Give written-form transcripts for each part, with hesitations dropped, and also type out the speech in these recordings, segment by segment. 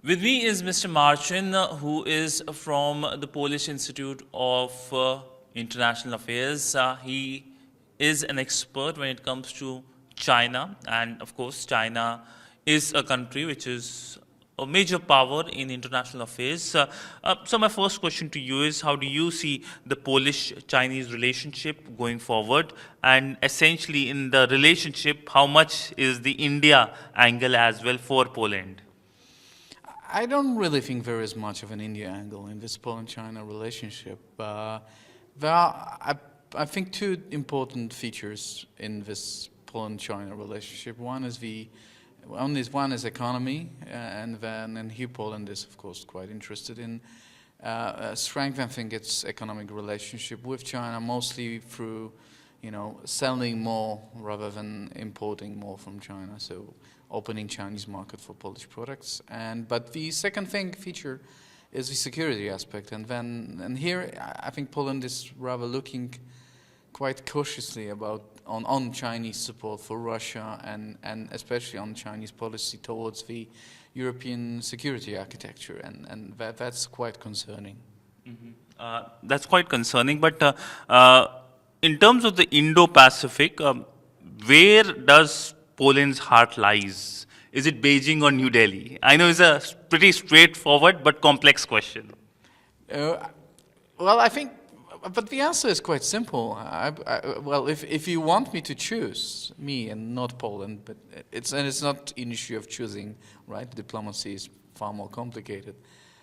With me is Mr. Marcin, who is from the Polish Institute of International Affairs. He is an expert when it comes to China, and of course, China is a country which is a major power in international affairs. So, my first question to you is: how do you see the Polish-Chinese relationship going forward? And essentially, in the relationship, how much is the India angle as well for Poland? I don't really think there is much of an India angle in this Poland-China relationship. There are, I think, two important features in this Poland-China relationship. One is economy, and here Poland is, of course, quite interested in strengthening its economic relationship with China, mostly through, selling more rather than importing more from China. So opening Chinese market for Polish products. But the second feature is the security aspect. And here I think Poland is rather looking quite cautiously on Chinese support for Russia and especially on Chinese policy towards the European security architecture. And that's quite concerning. That's quite concerning. But in terms of the Indo-Pacific, where does Poland's heart lies? Is it Beijing or New Delhi? I know it's a pretty straightforward but complex question. Well, I think, but the answer is quite simple. Well, if you want me to choose me and not Poland, but it's not an issue of choosing, right? Diplomacy is far more complicated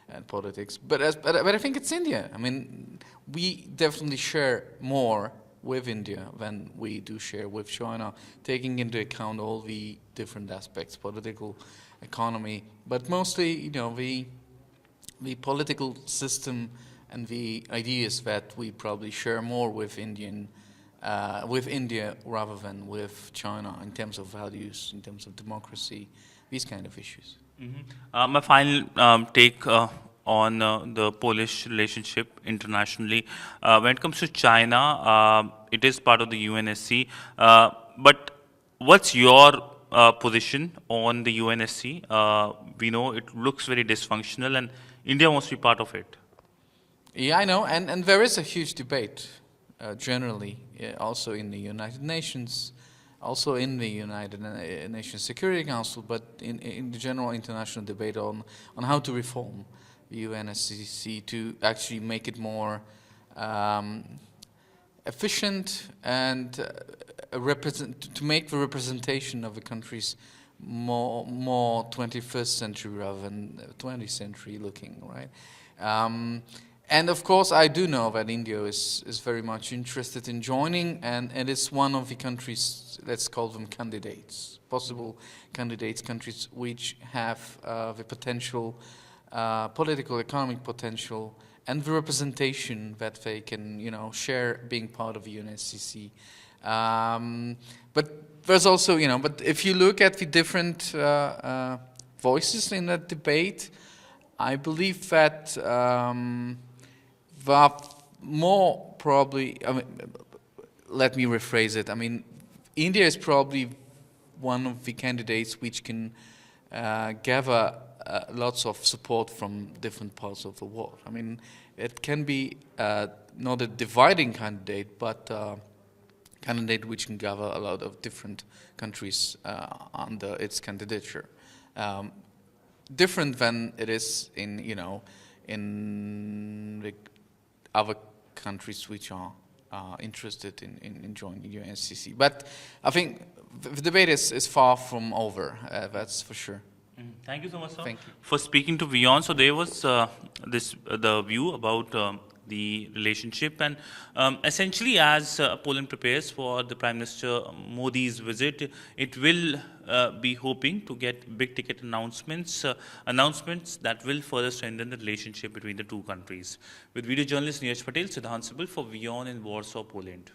than politics. But I think it's India. I mean, we definitely share more with India than we do share with China, taking into account all the different aspects, political, economy, but mostly, the political system and the ideas that we probably share more with India rather than with China in terms of values, in terms of democracy, these kind of issues. My final take on the Polish relationship internationally. When it comes to China, it is part of the UNSC. But what's your position on the UNSC? We know it looks very dysfunctional and India wants to be part of it. Yeah, I know. And there is a huge debate generally, also in the United Nations, also in the United Nations Security Council, but in the general international debate on how to reform the UNSCC to actually make it more efficient and to make the representation of the countries more 21st century rather than 20th century looking, right? And of course, I do know that India is very much interested in joining, and it is one of the countries, let's call them candidates, possible candidates, countries which have the potential, political, economic potential, and the representation that they can, share being part of the UNSCC. But there's also, but if you look at the different voices in that debate, I believe that there are more probably, let me rephrase it. I mean, India is probably one of the candidates which can gather lots of support from different parts of the world. I mean, it can be not a dividing candidate, but candidate which can gather a lot of different countries under its candidature. Different than it is in the other countries which are interested in joining the UNCC. But I think the debate is far from over, that's for sure. Thank you so much, sir, Thank you. for speaking to WION. So there was the view about the relationship, and essentially as Poland prepares for the Prime Minister Modi's visit, it will be hoping to get big ticket announcements that will further strengthen the relationship between the two countries. With video journalist Neeraj Patel, Sidhant Sibal for WION in Warsaw, Poland.